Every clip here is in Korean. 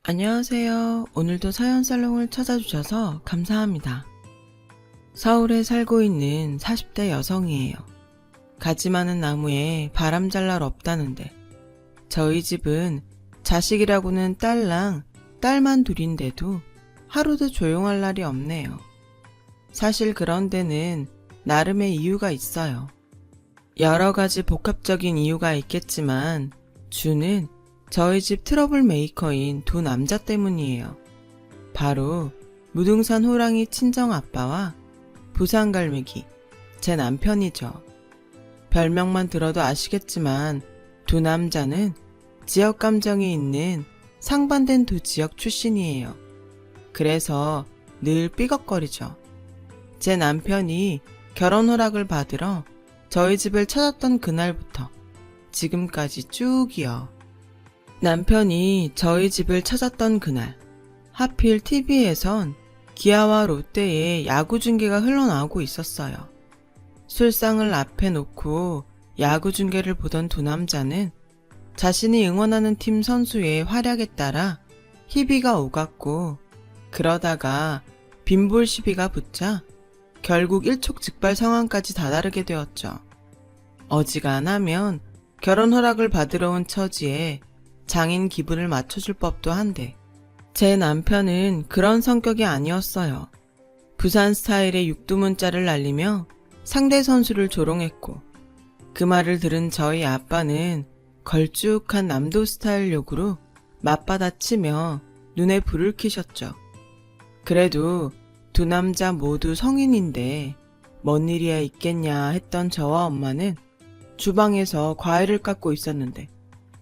안녕하세요. 오늘도 사연살롱을 찾아주셔서 감사합니다. 서울에 살고 있는 40대 여성이에요. 가지 많은 나무에 바람 잘 날 없다는데 저희 집은 자식이라고는 딸랑 딸만 둘인데도 하루도 조용할 날이 없네요. 사실 그런 데는 나름의 이유가 있어요. 여러 가지 복합적인 이유가 있겠지만 주는 저희 집 트러블 메이커인 두 남자 때문이에요. 바로 무등산 호랑이 친정 아빠와 부산 갈매기, 제 남편이죠. 별명만 들어도 아시겠지만 두 남자는 지역 감정이 있는 상반된 두 지역 출신이에요. 그래서 늘 삐걱거리죠. 제 남편이 결혼 허락을 받으러 저희 집을 찾았던 그날부터 지금까지 쭉이요. 남편이 저희 집을 찾았던 그날, 하필 TV에선 기아와 롯데의 야구 중계가 흘러나오고 있었어요. 술상을 앞에 놓고 야구 중계를 보던 두 남자는 자신이 응원하는 팀 선수의 활약에 따라 희비가 오갔고, 그러다가 빈볼 시비가 붙자 결국 일촉즉발 상황까지 다다르게 되었죠. 어지간하면 결혼 허락을 받으러 온 처지에 장인 기분을 맞춰줄 법도 한데 제 남편은 그런 성격이 아니었어요. 부산 스타일의 육두문자를 날리며 상대 선수를 조롱했고, 그 말을 들은 저희 아빠는 걸쭉한 남도 스타일 욕으로 맞받아치며 눈에 불을 켜셨죠. 그래도 두 남자 모두 성인인데 뭔 일이야 있겠냐 했던 저와 엄마는 주방에서 과일을 깎고 있었는데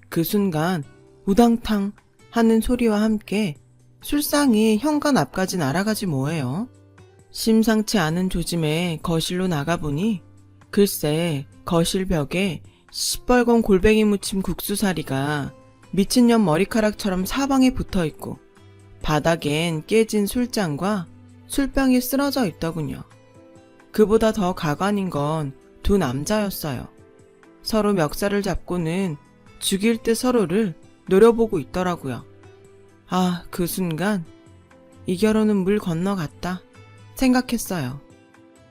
그 순간 우당탕 하는 소리와 함께 술상이 현관 앞까지 날아가지 뭐예요. 심상치 않은 조짐에 거실로 나가보니 글쎄 거실 벽에 시뻘건 골뱅이 무침 국수사리가 미친년 머리카락처럼 사방에 붙어있고 바닥엔 깨진 술잔과 술병이 쓰러져 있더군요. 그보다 더 가관인 건 두 남자였어요. 서로 멱살을 잡고는 죽일 듯 서로를 노려보고 있더라고요. 아, 그 순간 이 결혼은 물 건너갔다 생각했어요.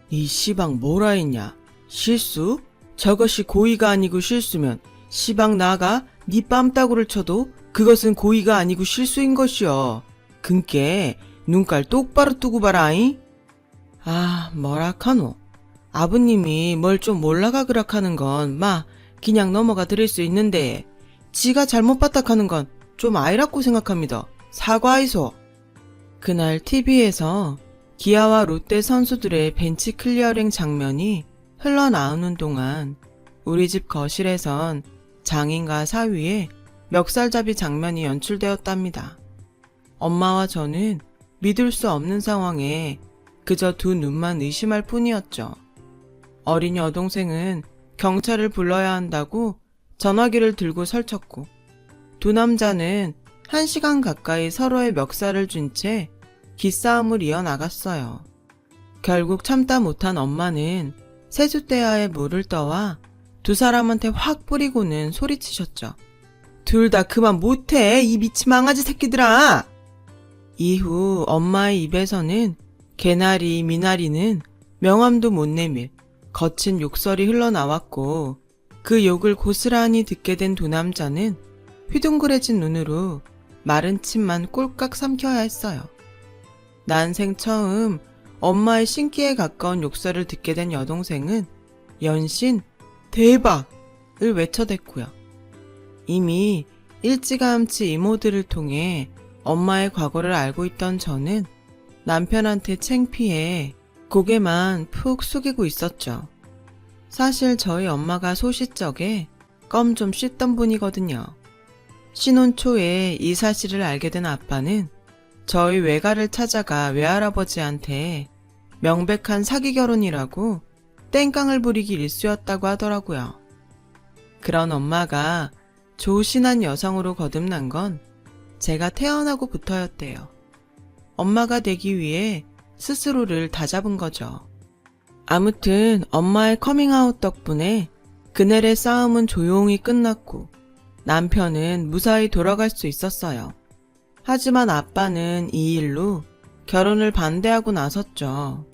이 시방 뭐라 했냐? 실수? 저것이 고의가 아니고 실수면 시방 나가 네 뺨따구를 쳐도 그것은 고의가 아니고 실수인 것이여. 근께 눈깔 똑바로 뜨고 봐라잉. 아, 뭐라카노. 아버님이 뭘 좀 몰라가 그락하는 건 그냥 넘어가 드릴 수 있는데 지가 잘못 봤다카는 건 좀 아이라고 생각합니다. 사과이소. 그날 TV에서 기아와 롯데 선수들의 벤치 클리어링 장면이 흘러나오는 동안 우리 집 거실에선 장인과 사위의 멱살잡이 장면이 연출되었답니다. 엄마와 저는 믿을 수 없는 상황에 그저 두 눈만 의심할 뿐이었죠. 어린 여동생은 경찰을 불러야 한다고 전화기를 들고 설쳤고, 두 남자는 1시간 가까이 서로의 멱살을 쥔 채 기싸움을 이어나갔어요. 결국 참다 못한 엄마는 세숫대야에 물을 떠와 두 사람한테 확 뿌리고는 소리치셨죠. 둘 다 그만 못해, 이 미친 망아지 새끼들아! 이후 엄마의 입에서는 개나리, 미나리는 명함도 못 내밀 거친 욕설이 흘러나왔고, 그 욕을 고스란히 듣게 된 두 남자는 휘둥그레진 눈으로 마른 침만 꼴깍 삼켜야 했어요. 난생 처음 엄마의 신기에 가까운 욕설을 듣게 된 여동생은 연신 대박을 외쳐댔고요. 이미 일찌감치 이모들을 통해 엄마의 과거를 알고 있던 저는 남편한테 창피해 고개만 푹 숙이고 있었죠. 사실 저희 엄마가 소시적에 껌 좀 씻던 분이거든요. 신혼 초에 이 사실을 알게 된 아빠는 저희 외가를 찾아가 외할아버지한테 명백한 사기 결혼이라고 땡깡을 부리기 일쑤였다고 하더라고요. 그런 엄마가 조신한 여성으로 거듭난 건 제가 태어나고부터였대요. 엄마가 되기 위해 스스로를 다잡은 거죠. 아무튼 엄마의 커밍아웃 덕분에 그날의 싸움은 조용히 끝났고 남편은 무사히 돌아갈 수 있었어요. 하지만 아빠는 이 일로 결혼을 반대하고 나섰죠.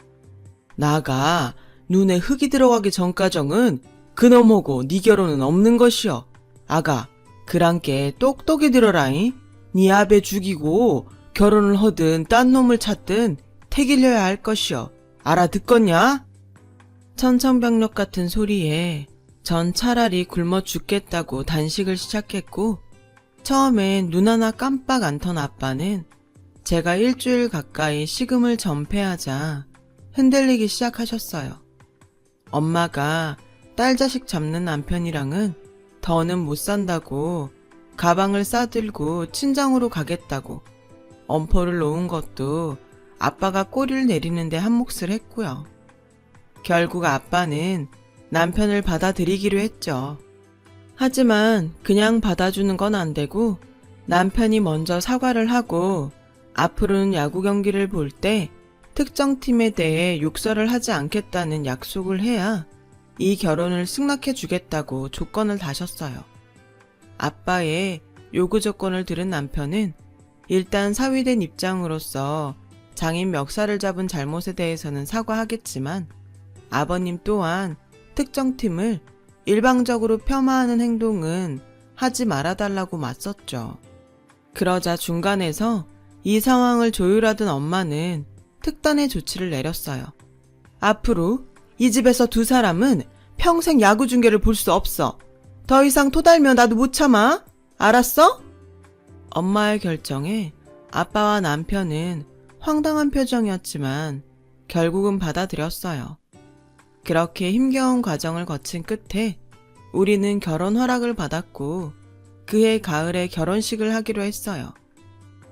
나가 눈에 흙이 들어가기 전까정은 그놈하고 네 결혼은 없는 것이여. 아가, 그랑께 똑똑히 들어라잉. 네 아베 죽이고 결혼을 하든 딴 놈을 찾든 택일려야 할 것이여. 알아듣겄냐? 천천벽력 같은 소리에 전 차라리 굶어 죽겠다고 단식을 시작했고, 처음엔 눈 하나 깜빡 안 턴 아빠는 제가 일주일 가까이 식음을 전폐하자 흔들리기 시작하셨어요. 엄마가 딸 자식 잡는 남편이랑은 더는 못 산다고 가방을 싸들고 친정으로 가겠다고 엄포를 놓은 것도 아빠가 꼬리를 내리는데 한몫을 했고요. 결국 아빠는 남편을 받아들이기로 했죠. 하지만 그냥 받아주는 건 안 되고 남편이 먼저 사과를 하고 앞으로는 야구 경기를 볼 때 특정 팀에 대해 욕설을 하지 않겠다는 약속을 해야 이 결혼을 승낙해 주겠다고 조건을 다셨어요. 아빠의 요구 조건을 들은 남편은 일단 사위된 입장으로서 장인 멱살을 잡은 잘못에 대해서는 사과하겠지만 아버님 또한 특정 팀을 일방적으로 폄하하는 행동은 하지 말아달라고 맞섰죠. 그러자 중간에서 이 상황을 조율하던 엄마는 특단의 조치를 내렸어요. 앞으로 이 집에서 두 사람은 평생 야구 중계를 볼 수 없어. 더 이상 토달면 나도 못 참아. 알았어? 엄마의 결정에 아빠와 남편은 황당한 표정이었지만 결국은 받아들였어요. 그렇게 힘겨운 과정을 거친 끝에 우리는 결혼 허락을 받았고 그해 가을에 결혼식을 하기로 했어요.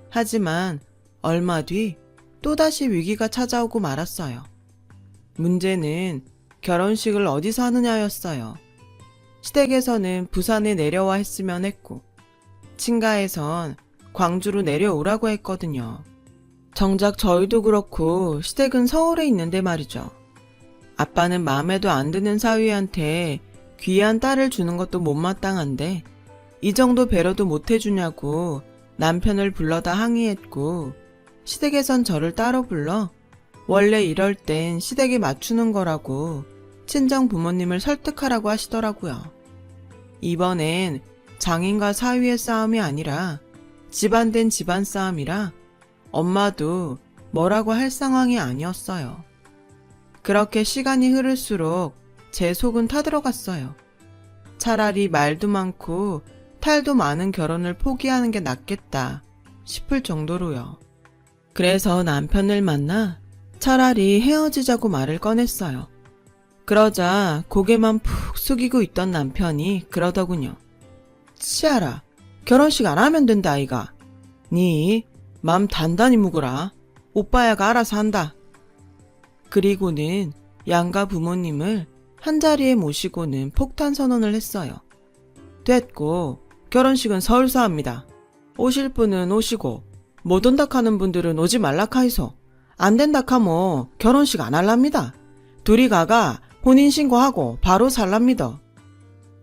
하지만 얼마 뒤 또다시 위기가 찾아오고 말았어요. 문제는 결혼식을 어디서 하느냐였어요. 시댁에서는 부산에 내려와 했으면 했고 친가에선 광주로 내려오라고 했거든요. 정작 저희도 그렇고 시댁은 서울에 있는데 말이죠. 아빠는 마음에도 안 드는 사위한테 귀한 딸을 주는 것도 못마땅한데 이 정도 배려도 못 해주냐고 남편을 불러다 항의했고 시댁에선 저를 따로 불러 원래 이럴 땐 시댁에 맞추는 거라고 친정 부모님을 설득하라고 하시더라고요. 이번엔 장인과 사위의 싸움이 아니라 집안 된 집안 싸움이라 엄마도 뭐라고 할 상황이 아니었어요. 그렇게 시간이 흐를수록 제 속은 타들어갔어요. 차라리 말도 많고 탈도 많은 결혼을 포기하는 게 낫겠다 싶을 정도로요. 그래서 남편을 만나 차라리 헤어지자고 말을 꺼냈어요. 그러자 고개만 푹 숙이고 있던 남편이 그러더군요. 치아라, 결혼식 안 하면 된다 아이가. 니 맘 단단히 묵으라. 오빠야가 알아서 한다. 그리고는 양가 부모님을 한자리에 모시고는 폭탄 선언을 했어요. 됐고 결혼식은 서울서 합니다. 오실 분은 오시고 못 온다 하는 분들은 오지 말라 카이소. 안 된다 카모 결혼식 안 할랍니다. 둘이 가가 혼인신고하고 바로 살랍니다.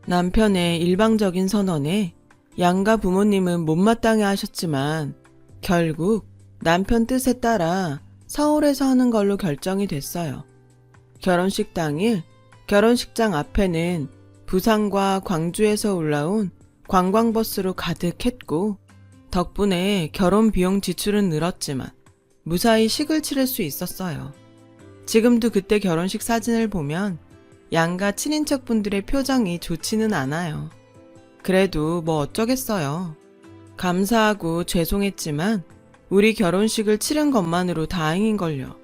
남편의 일방적인 선언에 양가 부모님은 못마땅해 하셨지만 결국 남편 뜻에 따라 서울에서 하는 걸로 결정이 됐어요. 결혼식 당일 결혼식장 앞에는 부산과 광주에서 올라온 관광버스로 가득했고 덕분에 결혼 비용 지출은 늘었지만 무사히 식을 치를 수 있었어요. 지금도 그때 결혼식 사진을 보면 양가 친인척분들의 표정이 좋지는 않아요. 그래도 뭐 어쩌겠어요. 감사하고 죄송했지만 우리 결혼식을 치른 것만으로 다행인걸요.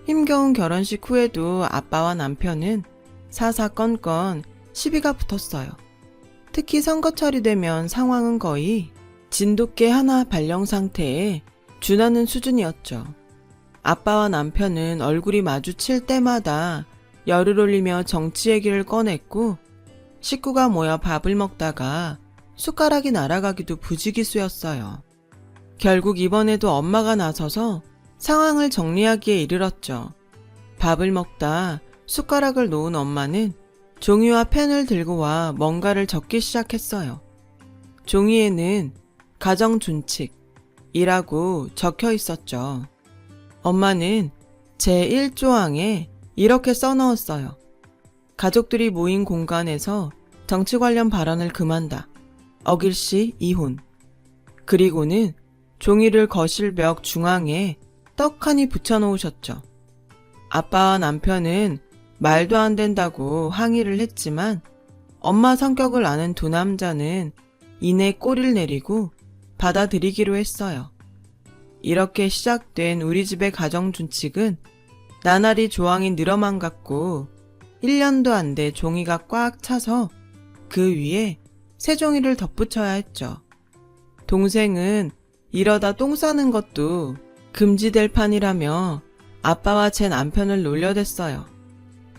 힘겨운 결혼식 후에도 아빠와 남편은 사사건건 시비가 붙었어요. 특히 선거철이 되면 상황은 거의 진돗개 하나 발령 상태에 준하는 수준이었죠. 아빠와 남편은 얼굴이 마주칠 때마다 열을 올리며 정치 얘기를 꺼냈고 식구가 모여 밥을 먹다가 숟가락이 날아가기도 부지기수였어요. 결국 이번에도 엄마가 나서서 상황을 정리하기에 이르렀죠. 밥을 먹다 숟가락을 놓은 엄마는 종이와 펜을 들고 와 뭔가를 적기 시작했어요. 종이에는 가정준칙, 이라고 적혀 있었죠. 엄마는 제1조항에 이렇게 써넣었어요. 가족들이 모인 공간에서 정치 관련 발언을 금한다. 어길 시 이혼. 그리고는 종이를 거실 벽 중앙에 떡하니 붙여놓으셨죠. 아빠와 남편은 말도 안 된다고 항의를 했지만 엄마 성격을 아는 두 남자는 이내 꼬리를 내리고 받아들이기로 했어요. 이렇게 시작된 우리 집의 가정준칙은 나날이 조항이 늘어만 갔고 1년도 안 돼 종이가 꽉 차서 그 위에 새 종이를 덧붙여야 했죠. 동생은 이러다 똥 싸는 것도 금지될 판이라며 아빠와 제 남편을 놀려댔어요.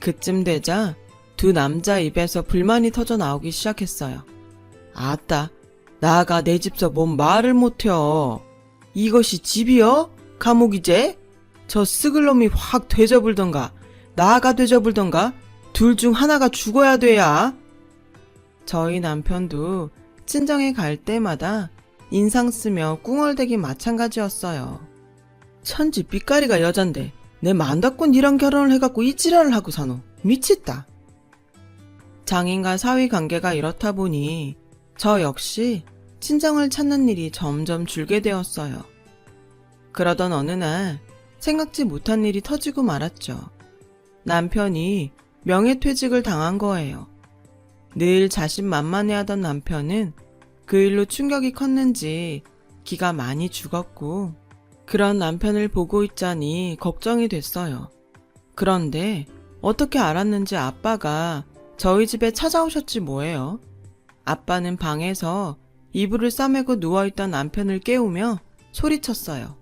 그쯤 되자 두 남자 입에서 불만이 터져 나오기 시작했어요. 아따, 나가 내 집서 뭔 말을 못해요. 이것이 집이여? 감옥이제? 저 스글놈이 확 되져불던가 나가 되져불던가 둘 중 하나가 죽어야 돼야. 저희 남편도 친정에 갈 때마다 인상 쓰며 꿍얼대기 마찬가지였어요. 천지 삐까리가 여잔데 내 만다꾼 니랑 결혼을 해갖고 이 지랄을 하고 사노. 미쳤다. 장인과 사위 관계가 이렇다 보니 저 역시 친정을 찾는 일이 점점 줄게 되었어요. 그러던 어느 날 생각지 못한 일이 터지고 말았죠. 남편이 명예퇴직을 당한 거예요. 늘 자신만만해하던 남편은 그 일로 충격이 컸는지 기가 많이 죽었고 그런 남편을 보고 있자니 걱정이 됐어요. 그런데 어떻게 알았는지 아빠가 저희 집에 찾아오셨지 뭐예요. 아빠는 방에서 이불을 싸매고 누워있던 남편을 깨우며 소리쳤어요.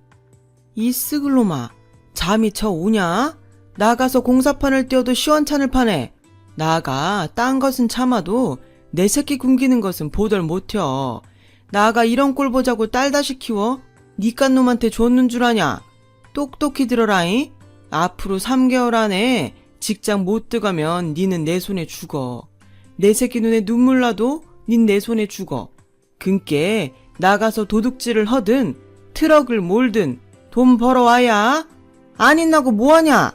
이 스글로마, 잠이 쳐 오냐? 나가서 공사판을 떼어도 시원찮을 판에 나가 딴 것은 참아도 내 새끼 굶기는 것은 보들 못혀. 나가 이런 꼴 보자고 딸다시 키워? 니깟 놈한테 줬는 줄 아냐? 똑똑히 들어라잉. 앞으로 3개월 안에 직장 못 들어가면 니는 내 손에 죽어. 내 새끼 눈에 눈물 나도 닌 내 손에 죽어. 그니께 나가서 도둑질을 하든 트럭을 몰든 돈 벌어와야. 안 있나고 뭐하냐?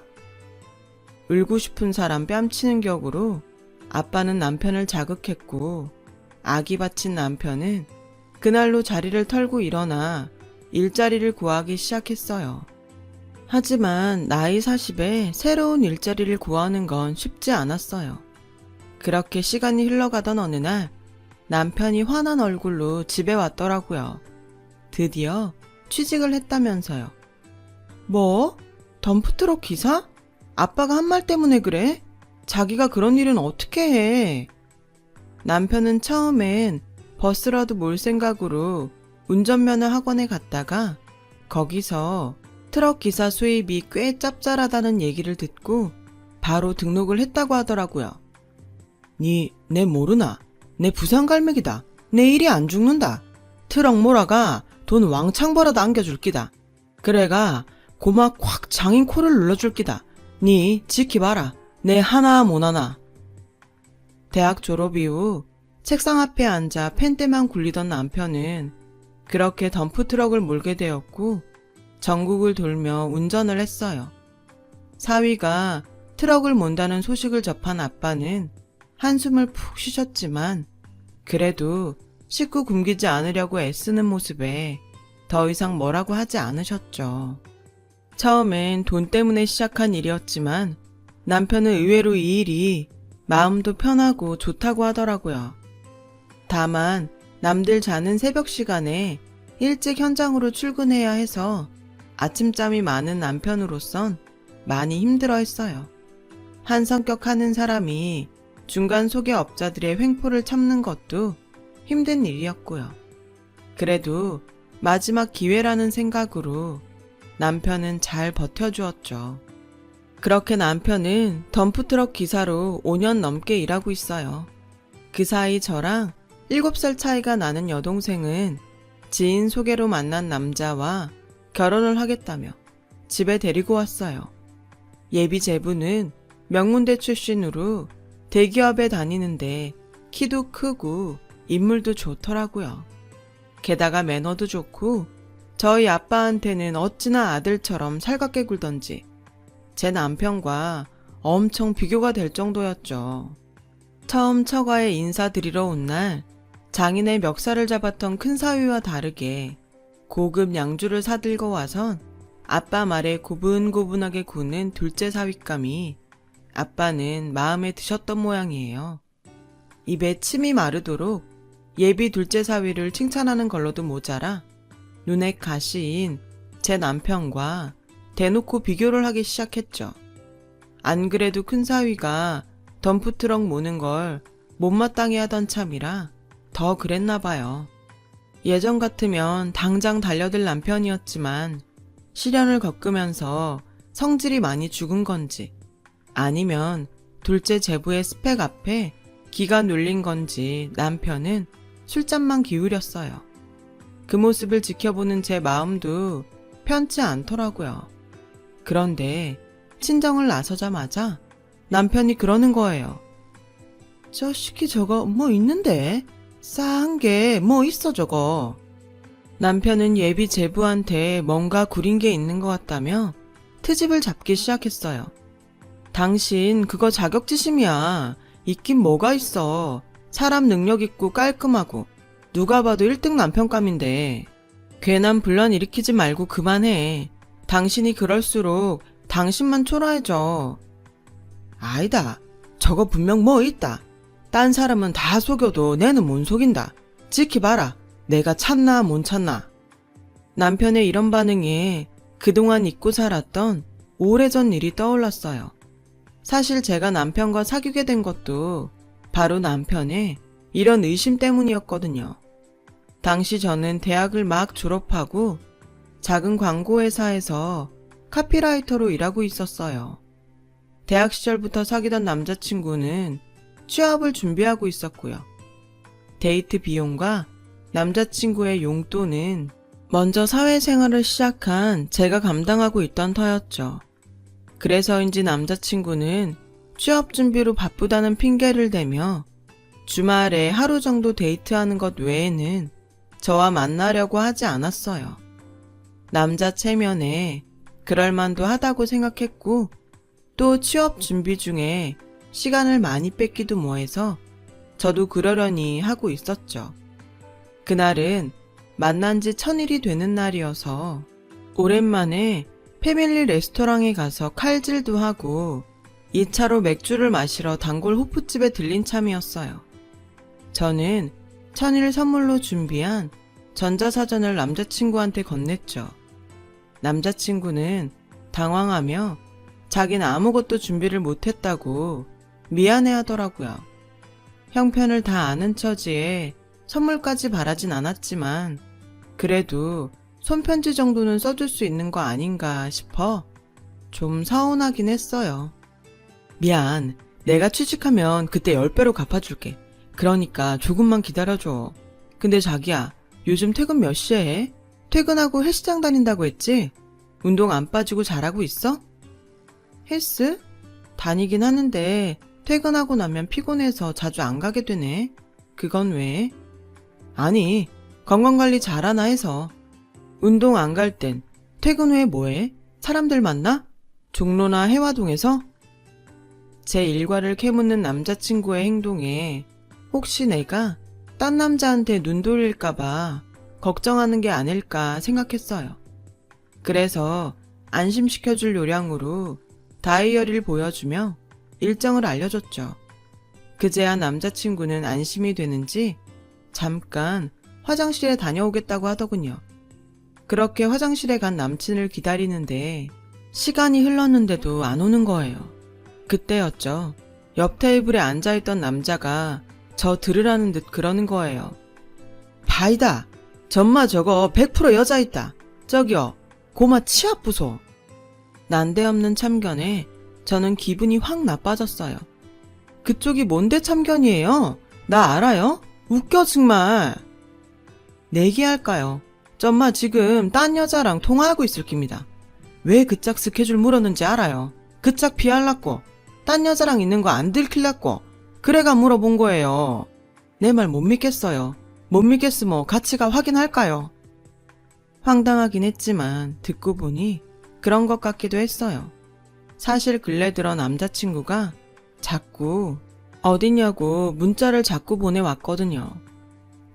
울고 싶은 사람 뺨치는 격으로 아빠는 남편을 자극했고 아기 바친 남편은 그날로 자리를 털고 일어나 일자리를 구하기 시작했어요. 하지만 나이 40에 새로운 일자리를 구하는 건 쉽지 않았어요. 그렇게 시간이 흘러가던 어느 날 남편이 화난 얼굴로 집에 왔더라고요. 드디어 취직을 했다면서요. 뭐? 덤프트럭 기사? 아빠가 한 말 때문에 그래? 자기가 그런 일은 어떻게 해? 남편은 처음엔 버스라도 몰 생각으로 운전면허 학원에 갔다가 거기서 트럭 기사 수입이 꽤 짭짤하다는 얘기를 듣고 바로 등록을 했다고 하더라고요. 내 모르나? 내 부산 갈매기다. 내 일이 안 죽는다. 트럭 몰아가 돈 왕창 벌어다 안겨줄 기다. 그래가 고막 확 장인 코를 눌러줄 기다. 니 지키봐라. 내 하나 못하나. 대학 졸업 이후 책상 앞에 앉아 펜대만 굴리던 남편은 그렇게 덤프트럭을 몰게 되었고 전국을 돌며 운전을 했어요. 사위가 트럭을 몬다는 소식을 접한 아빠는 한숨을 푹 쉬셨지만 그래도 식구 굶기지 않으려고 애쓰는 모습에 더 이상 뭐라고 하지 않으셨죠. 처음엔 돈 때문에 시작한 일이었지만 남편은 의외로 이 일이 마음도 편하고 좋다고 하더라고요. 다만 남들 자는 새벽 시간에 일찍 현장으로 출근해야 해서 아침잠이 많은 남편으로선 많이 힘들어했어요. 한 성격 하는 사람이 중간 소개업자들의 횡포를 참는 것도 힘든 일이었고요. 그래도 마지막 기회라는 생각으로 남편은 잘 버텨주었죠. 그렇게 남편은 덤프트럭 기사로 5년 넘게 일하고 있어요. 그 사이 저랑 7살 차이가 나는 여동생은 지인 소개로 만난 남자와 결혼을 하겠다며 집에 데리고 왔어요. 예비 제부는 명문대 출신으로 대기업에 다니는데 키도 크고 인물도 좋더라고요. 게다가 매너도 좋고 저희 아빠한테는 어찌나 아들처럼 살갑게 굴던지 제 남편과 엄청 비교가 될 정도였죠. 처음 처가에 인사드리러 온 날 장인의 멱살을 잡았던 큰 사위와 다르게 고급 양주를 사들고 와선 아빠 말에 고분고분하게 구는 둘째 사윗감이 아빠는 마음에 드셨던 모양이에요. 입에 침이 마르도록 예비 둘째 사위를 칭찬하는 걸로도 모자라 눈에 가시인 제 남편과 대놓고 비교를 하기 시작했죠. 안 그래도 큰 사위가 덤프트럭 모는 걸 못마땅해 하던 참이라 더 그랬나 봐요. 예전 같으면 당장 달려들 남편이었지만 시련을 겪으면서 성질이 많이 죽은 건지 아니면 둘째 제부의 스펙 앞에 기가 눌린 건지 남편은 술잔만 기울였어요. 그 모습을 지켜보는 제 마음도 편치 않더라고요. 그런데 친정을 나서자마자 남편이 그러는 거예요. 자식이 저거 뭐 있는데? 싸한 게 뭐 있어 저거. 남편은 예비 제부한테 뭔가 구린 게 있는 것 같다며 트집을 잡기 시작했어요. 당신 그거 자격지심이야. 있긴 뭐가 있어. 사람 능력 있고 깔끔하고 누가 봐도 1등 남편감인데 괜한 분란 일으키지 말고 그만해. 당신이 그럴수록 당신만 초라해져. 아니다. 저거 분명 뭐 있다. 딴 사람은 다 속여도 내는 못 속인다. 지켜봐라. 내가 찾나 못 찾나. 남편의 이런 반응에 그동안 잊고 살았던 오래전 일이 떠올랐어요. 사실 제가 남편과 사귀게 된 것도 바로 남편의 이런 의심 때문이었거든요. 당시 저는 대학을 막 졸업하고 작은 광고회사에서 카피라이터로 일하고 있었어요. 대학 시절부터 사귀던 남자친구는 취업을 준비하고 있었고요. 데이트 비용과 남자친구의 용돈은 먼저 사회생활을 시작한 제가 감당하고 있던 터였죠. 그래서인지 남자친구는 취업 준비로 바쁘다는 핑계를 대며 주말에 하루 정도 데이트하는 것 외에는 저와 만나려고 하지 않았어요. 남자 체면에 그럴만도 하다고 생각했고 또 취업 준비 중에 시간을 많이 뺏기도 뭐해서 저도 그러려니 하고 있었죠. 그날은 만난 지 1000일이 되는 날이어서 오랜만에 패밀리 레스토랑에 가서 칼질도 하고 2차로 맥주를 마시러 단골 호프집에 들린 참이었어요. 저는 1000일 선물로 준비한 전자사전을 남자친구한테 건넸죠. 남자친구는 당황하며 자기는 아무것도 준비를 못했다고 미안해하더라고요. 형편을 다 아는 처지에 선물까지 바라진 않았지만 그래도 손편지 정도는 써줄 수 있는 거 아닌가 싶어 좀 서운하긴 했어요. 미안, 내가 취직하면 그때 10배로 갚아줄게. 그러니까 조금만 기다려줘. 근데 자기야, 요즘 퇴근 몇 시에 해? 퇴근하고 헬스장 다닌다고 했지? 운동 안 빠지고 잘하고 있어? 헬스? 다니긴 하는데 퇴근하고 나면 피곤해서 자주 안 가게 되네. 그건 왜? 아니, 건강관리 잘하나 해서. 운동 안 갈 땐 퇴근 후에 뭐해? 사람들 만나? 종로나 해화동에서? 제 일과를 캐묻는 남자친구의 행동에 혹시 내가 딴 남자한테 눈 돌릴까봐 걱정하는 게 아닐까 생각했어요. 그래서 안심시켜줄 요량으로 다이어리를 보여주며 일정을 알려줬죠. 그제야 남자친구는 안심이 되는지 잠깐 화장실에 다녀오겠다고 하더군요. 그렇게 화장실에 간 남친을 기다리는데 시간이 흘렀는데도 안 오는 거예요. 그때였죠. 옆 테이블에 앉아있던 남자가 저 들으라는 듯 그러는 거예요. 바이다. 전마 저거 100% 여자 있다. 저기요. 고마 치아 부소. 난데없는 참견에 저는 기분이 확 나빠졌어요. 그쪽이 뭔데 참견이에요? 나 알아요? 웃겨 정말. 내기할까요? 전마 지금 딴 여자랑 통화하고 있을 깁니다. 왜 그 짝 스케줄 물었는지 알아요? 그 짝 피할라고 딴 여자랑 있는 거 안 들킬라고 그래가 물어본 거예요. 내 말 못 믿겠어요. 못 믿겠으면 같이 가 확인할까요? 황당하긴 했지만 듣고 보니 그런 것 같기도 했어요. 사실 근래 들어 남자친구가 자꾸 어디냐고 문자를 자꾸 보내왔거든요.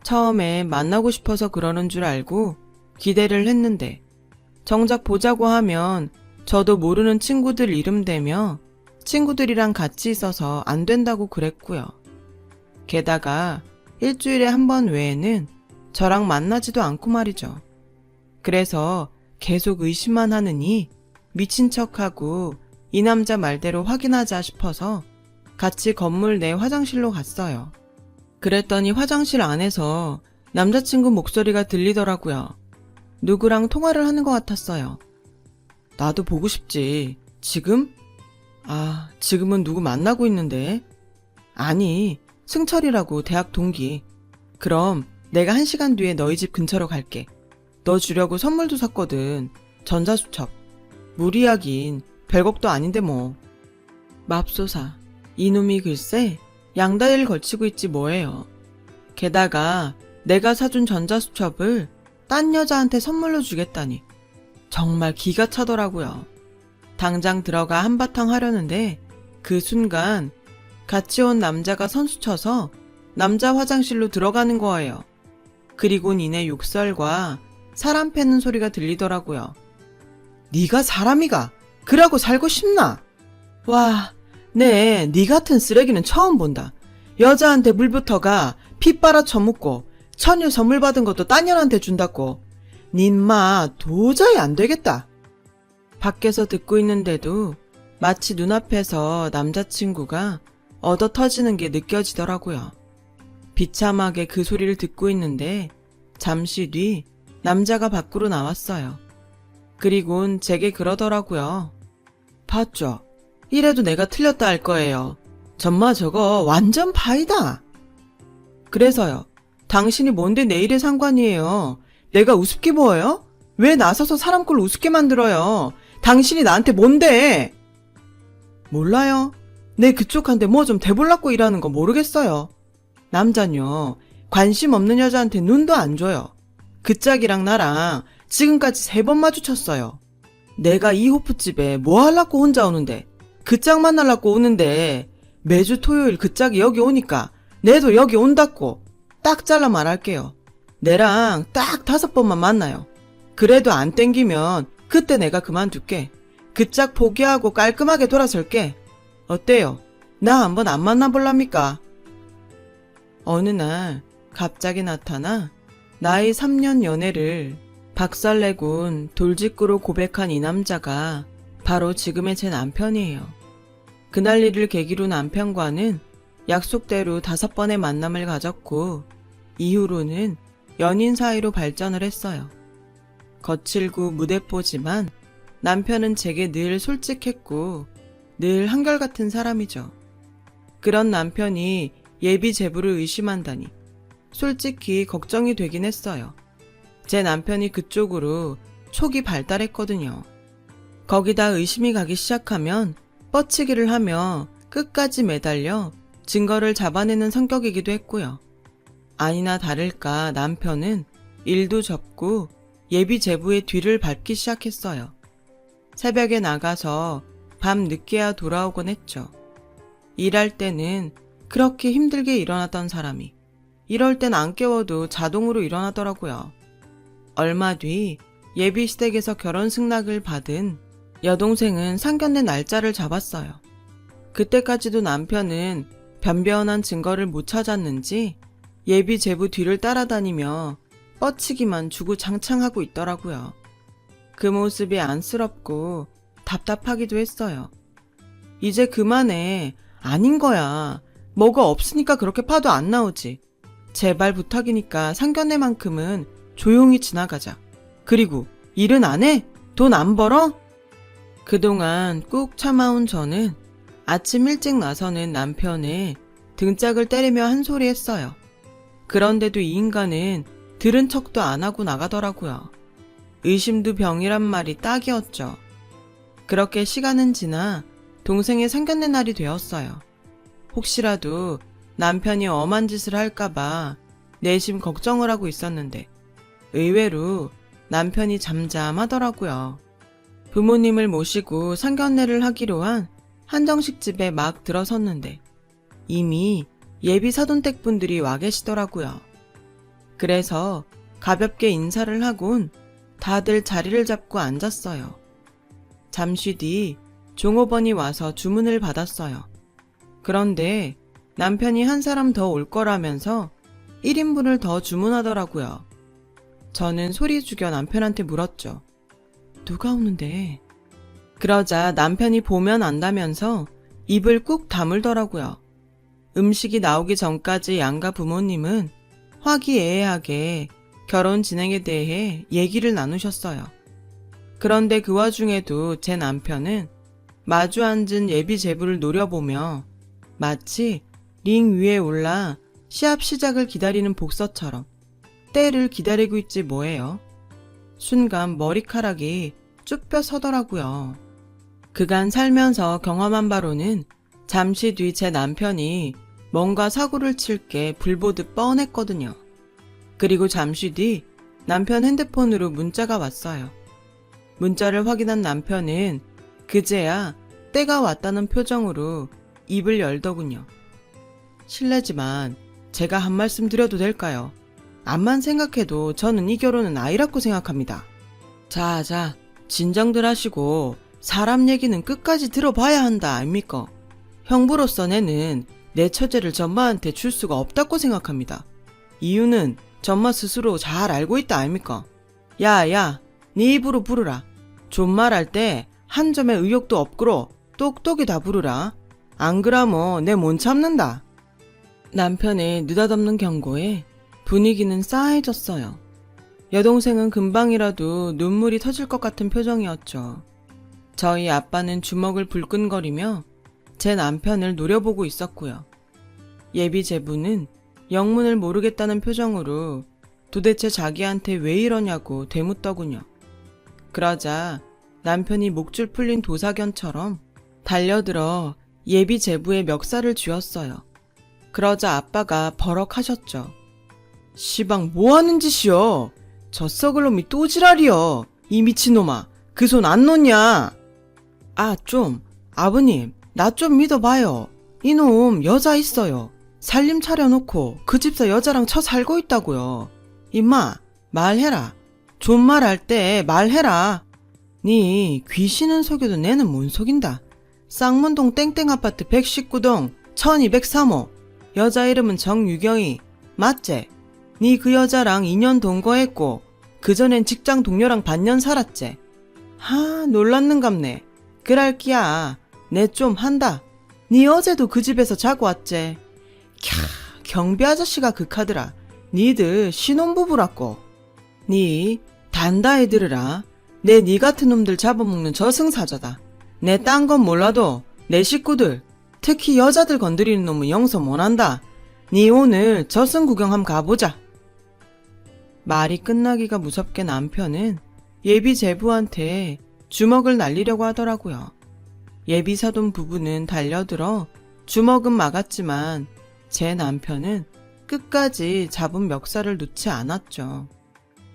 처음에 만나고 싶어서 그러는 줄 알고 기대를 했는데 정작 보자고 하면 저도 모르는 친구들 이름 대며 친구들이랑 같이 있어서 안 된다고 그랬고요. 게다가 일주일에 한 번 외에는 저랑 만나지도 않고 말이죠. 그래서 계속 의심만 하느니 미친 척하고 이 남자 말대로 확인하자 싶어서 같이 건물 내 화장실로 갔어요. 그랬더니 화장실 안에서 남자친구 목소리가 들리더라고요. 누구랑 통화를 하는 것 같았어요. 나도 보고 싶지. 지금? 지금은 누구 만나고 있는데? 아니, 승철이라고 대학 동기. 그럼 내가 1시간 뒤에 너희 집 근처로 갈게. 너 주려고 선물도 샀거든. 전자수첩. 무리하긴 별것도 아닌데 뭐. 맙소사. 이놈이 글쎄 양다리를 걸치고 있지 뭐예요. 게다가 내가 사준 전자수첩을 딴 여자한테 선물로 주겠다니. 정말 기가 차더라고요. 당장 들어가 한바탕 하려는데 그 순간 같이 온 남자가 선수 쳐서 남자 화장실로 들어가는 거예요. 그리고 니네 욕설과 사람 패는 소리가 들리더라고요. 네가 사람이가 그러고 살고 싶나? 와, 네 같은 쓰레기는 처음 본다. 여자한테 물부터가 피 빨아 처먹고 처녀 선물 받은 것도 딴 년한테 준다고. 닌마 도저히 안 되겠다. 밖에서 듣고 있는데도 마치 눈앞에서 남자친구가 얻어 터지는 게 느껴지더라고요. 비참하게 그 소리를 듣고 있는데 잠시 뒤 남자가 밖으로 나왔어요. 그리곤 제게 그러더라고요. 봤죠? 이래도 내가 틀렸다 할 거예요. 전마 저거 완전 파이다. 그래서요. 당신이 뭔데 내 일에 상관이에요. 내가 우습게 보여요? 왜 나서서 사람 꼴 우습게 만들어요? 당신이 나한테 뭔데? 몰라요. 내 그쪽한테 뭐 좀 대볼라고 일하는 거 모르겠어요. 남잔요. 관심 없는 여자한테 눈도 안 줘요. 그 짝이랑 나랑 지금까지 3번 마주쳤어요. 내가 이 호프집에 뭐 하려고 혼자 오는데 그 짝 만나려고 오는데 매주 토요일 그 짝이 여기 오니까 내도 여기 온다고 딱 잘라 말할게요. 내랑 딱 5번만 만나요. 그래도 안 땡기면 그때 내가 그만둘게. 그 짝 포기하고 깔끔하게 돌아설게. 어때요? 나 한번 안 만나볼랍니까? 어느 날 갑자기 나타나 나이 3년 연애를 박살내곤 돌직구로 고백한 이 남자가 바로 지금의 제 남편이에요. 그날 일을 계기로 남편과는 약속대로 5번의 만남을 가졌고 이후로는 연인 사이로 발전을 했어요. 거칠고 무대뽀지만 남편은 제게 늘 솔직했고 늘 한결같은 사람이죠. 그런 남편이 예비 제부를 의심한다니 솔직히 걱정이 되긴 했어요. 제 남편이 그쪽으로 촉이 발달했거든요. 거기다 의심이 가기 시작하면 뻗치기를 하며 끝까지 매달려 증거를 잡아내는 성격이기도 했고요. 아니나 다를까 남편은 일도 접고 예비 제부의 뒤를 밟기 시작했어요. 새벽에 나가서 밤 늦게야 돌아오곤 했죠. 일할 때는 그렇게 힘들게 일어나던 사람이 이럴 땐 안 깨워도 자동으로 일어나더라고요. 얼마 뒤 예비 시댁에서 결혼 승낙을 받은 여동생은 상견례 날짜를 잡았어요. 그때까지도 남편은 변변한 증거를 못 찾았는지 예비 제부 뒤를 따라다니며 뻗치기만 주구장창하고 있더라고요. 그 모습이 안쓰럽고 답답하기도 했어요. 이제 그만해. 아닌 거야. 뭐가 없으니까 그렇게 파도 안 나오지. 제발 부탁이니까 상견례만큼은 조용히 지나가자. 그리고 일은 안 해? 돈 안 벌어? 그동안 꾹 참아온 저는 아침 일찍 나서는 남편의 등짝을 때리며 한 소리 했어요. 그런데도 이 인간은 들은 척도 안 하고 나가더라고요. 의심도 병이란 말이 딱이었죠. 그렇게 시간은 지나 동생의 상견례 날이 되었어요. 혹시라도 남편이 엄한 짓을 할까봐 내심 걱정을 하고 있었는데 의외로 남편이 잠잠하더라고요. 부모님을 모시고 상견례를 하기로 한 한정식 집에 막 들어섰는데 이미 예비 사돈댁 분들이 와 계시더라고요. 그래서 가볍게 인사를 하곤 다들 자리를 잡고 앉았어요. 잠시 뒤 종업원이 와서 주문을 받았어요. 그런데 남편이 한 사람 더 올 거라면서 1인분을 더 주문하더라고요. 저는 소리 죽여 남편한테 물었죠. 누가 오는데? 그러자 남편이 보면 안다면서 입을 꾹 다물더라고요. 음식이 나오기 전까지 양가 부모님은 화기애애하게 결혼 진행에 대해 얘기를 나누셨어요. 그런데 그 와중에도 제 남편은 마주 앉은 예비 제부를 노려보며 마치 링 위에 올라 시합 시작을 기다리는 복서처럼 때를 기다리고 있지 뭐예요. 순간 머리카락이 쭉 펴 서더라고요. 그간 살면서 경험한 바로는 잠시 뒤 제 남편이 뭔가 사고를 칠 게 불보듯 뻔했거든요. 그리고 잠시 뒤 남편 핸드폰으로 문자가 왔어요. 문자를 확인한 남편은 그제야 때가 왔다는 표정으로 입을 열더군요. 실례지만 제가 한 말씀 드려도 될까요? 암만 생각해도 저는 이 결혼은 아이라고 생각합니다. 자, 진정들 하시고 사람 얘기는 끝까지 들어봐야 한다 아닙니까? 형부로서 내는 내 처제를 전마한테 줄 수가 없다고 생각합니다. 이유는 전마 스스로 잘 알고 있다 아닙니까? 야, 네 입으로 부르라. 존말할 때 한 점의 의욕도 없고로 똑똑히 다 부르라. 안 그러면 내 못 참는다. 남편의 느닷없는 경고에 분위기는 싸해졌어요. 여동생은 금방이라도 눈물이 터질 것 같은 표정이었죠. 저희 아빠는 주먹을 불끈거리며 제 남편을 노려보고 있었고요. 예비 제부는 영문을 모르겠다는 표정으로 도대체 자기한테 왜 이러냐고 되묻더군요. 그러자 남편이 목줄 풀린 도사견처럼 달려들어 예비 제부의 멱살을 쥐었어요. 그러자 아빠가 버럭하셨죠. 시방 뭐하는 짓이여? 저 썩을 놈이 또 지랄이여. 이 미친놈아, 그 손 안 놓냐? 아버님, 나 좀 믿어봐요. 이놈 여자 있어요. 살림 차려놓고 그 집사 여자랑 처 살고 있다고요. 임마, 말해라. 존말할 때 말해라. 니 귀신은 속여도 내는 못 속인다. 쌍문동 땡땡아파트 119동 1203호. 여자 이름은 정유경이. 맞제? 니 그 여자랑 2년 동거했고 그전엔 직장 동료랑 반년 살았제? 놀랐는갑네. 그랄기야. 내 좀 한다. 니 어제도 그 집에서 자고 왔제? 경비 아저씨가 극하더라. 니들 신혼부부라고. 니 단다해 들으라. 내 니 같은 놈들 잡아먹는 저승사자다. 내 딴 건 몰라도 내 식구들, 특히 여자들 건드리는 놈은 용서 못한다. 니 오늘 저승 구경 한번 가보자. 말이 끝나기가 무섭게 남편은 예비 제부한테 주먹을 날리려고 하더라고요. 예비 사돈 부부는 달려들어 주먹은 막았지만 제 남편은 끝까지 잡은 멱살을 놓지 않았죠.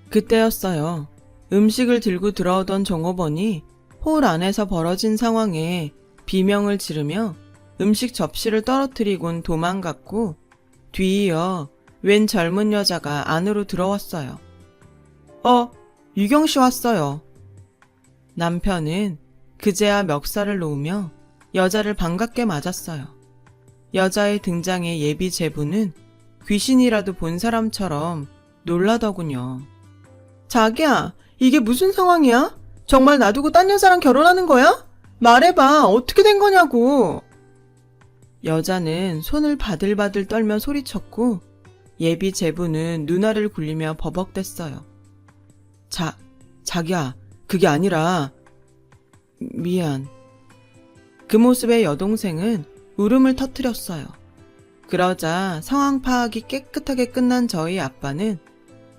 그때였어요. 음식을 들고 들어오던 종업원이 홀 안에서 벌어진 상황에 비명을 지르며 음식 접시를 떨어뜨리곤 도망갔고 뒤이어 웬 젊은 여자가 안으로 들어왔어요. 유경씨 왔어요. 남편은 그제야 멱살을 놓으며 여자를 반갑게 맞았어요. 여자의 등장에 예비 제부는 귀신이라도 본 사람처럼 놀라더군요. 자기야, 이게 무슨 상황이야? 정말 놔두고 딴 여자랑 결혼하는 거야? 말해봐, 어떻게 된 거냐고. 여자는 손을 바들바들 떨며 소리쳤고 예비 제부는 눈알을 굴리며 버벅댔어요. 자기야, 그게 아니라... 미안. 그 모습에 여동생은 울음을 터뜨렸어요. 그러자 상황 파악이 깨끗하게 끝난 저희 아빠는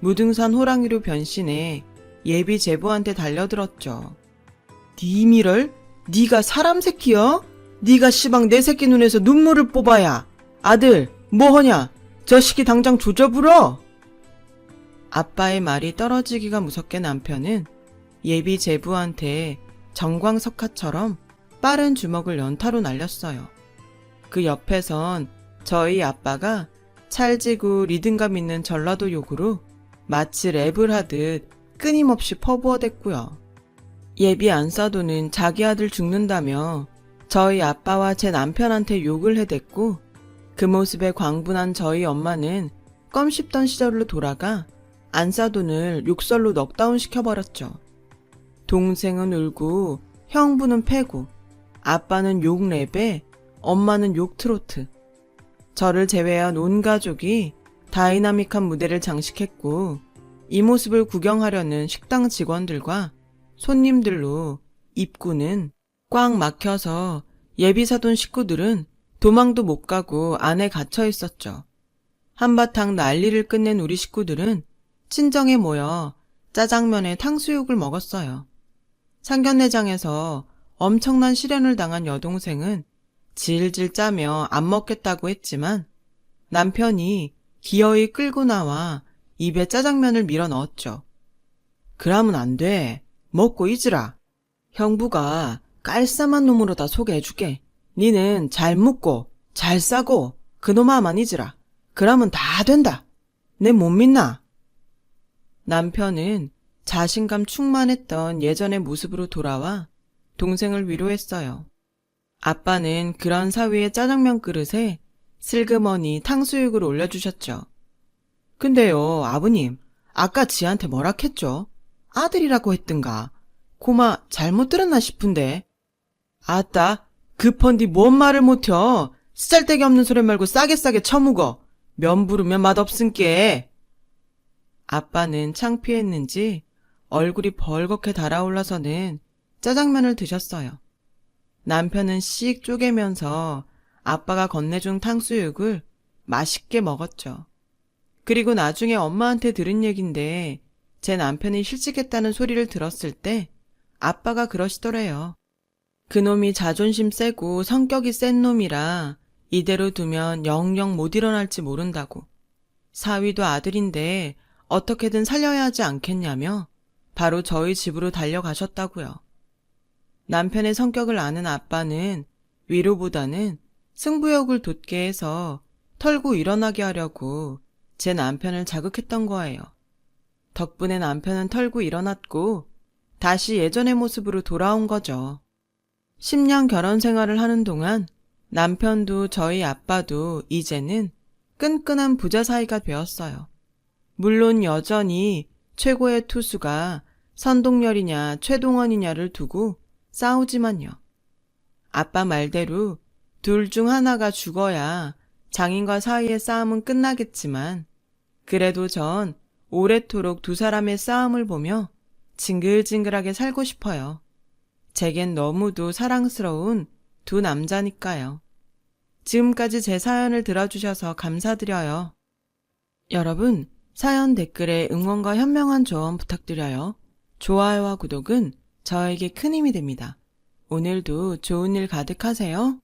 무등산 호랑이로 변신해 예비 제부한테 달려들었죠. 니 미럴? 니가 사람 새끼여? 니가 시방 내 새끼 눈에서 눈물을 뽑아야. 아들, 뭐하냐? 저 시기 당장 조져불어. 아빠의 말이 떨어지기가 무섭게 남편은 예비 제부한테 정광석화처럼 빠른 주먹을 연타로 날렸어요. 그 옆에선 저희 아빠가 찰지고 리듬감 있는 전라도 욕으로 마치 랩을 하듯 끊임없이 퍼부어댔고요. 예비 안사도는 자기 아들 죽는다며 저희 아빠와 제 남편한테 욕을 해댔고, 그 모습에 광분한 저희 엄마는 껌 씹던 시절로 돌아가 안사돈을 욕설로 넉다운 시켜버렸죠. 동생은 울고 형부는 패고 아빠는 욕 랩에 엄마는 욕 트로트. 저를 제외한 온 가족이 다이나믹한 무대를 장식했고, 이 모습을 구경하려는 식당 직원들과 손님들로 입구는 꽉 막혀서 예비사돈 식구들은 도망도 못 가고 안에 갇혀 있었죠. 한바탕 난리를 끝낸 우리 식구들은 친정에 모여 짜장면에 탕수육을 먹었어요. 상견례장에서 엄청난 시련을 당한 여동생은 질질 짜며 안 먹겠다고 했지만 남편이 기어이 끌고 나와 입에 짜장면을 밀어 넣었죠. 그러면 안 돼. 먹고 잊으라. 형부가 깔쌈한 놈으로 다 소개해주게. 니는 잘 묻고 잘 싸고 그놈아만 잊으라. 그러면 다 된다. 내 못 믿나? 남편은 자신감 충만했던 예전의 모습으로 돌아와 동생을 위로했어요. 아빠는 그런 사위의 짜장면 그릇에 슬그머니 탕수육을 올려주셨죠. 근데요, 아버님, 아까 지한테 뭐라 했죠? 아들이라고 했든가. 고마 잘못 들었나 싶은데. 아따, 급헌디 뭔 말을 못혀. 쓰잘데기 없는 소리 말고 싸게 처묵어. 면 부르면 맛없은께. 아빠는 창피했는지 얼굴이 벌겋게 달아올라서는 짜장면을 드셨어요. 남편은 씩 쪼개면서 아빠가 건네준 탕수육을 맛있게 먹었죠. 그리고 나중에 엄마한테 들은 얘긴데 제 남편이 실직했다는 소리를 들었을 때 아빠가 그러시더래요. 그놈이 자존심 세고 성격이 센 놈이라 이대로 두면 영영 못 일어날지 모른다고. 사위도 아들인데 어떻게든 살려야 하지 않겠냐며 바로 저희 집으로 달려가셨다고요. 남편의 성격을 아는 아빠는 위로보다는 승부욕을 돋게 해서 털고 일어나게 하려고 제 남편을 자극했던 거예요. 덕분에 남편은 털고 일어났고 다시 예전의 모습으로 돌아온 거죠. 10년 결혼 생활을 하는 동안 남편도 저희 아빠도 이제는 끈끈한 부자 사이가 되었어요. 물론 여전히 최고의 투수가 선동열이냐 최동원이냐를 두고 싸우지만요. 아빠 말대로 둘 중 하나가 죽어야 장인과 사이의 싸움은 끝나겠지만 그래도 전 오래도록 두 사람의 싸움을 보며 징글징글하게 살고 싶어요. 제겐 너무도 사랑스러운 두 남자니까요. 지금까지 제 사연을 들어주셔서 감사드려요. 여러분, 사연 댓글에 응원과 현명한 조언 부탁드려요. 좋아요와 구독은 저에게 큰 힘이 됩니다. 오늘도 좋은 일 가득하세요.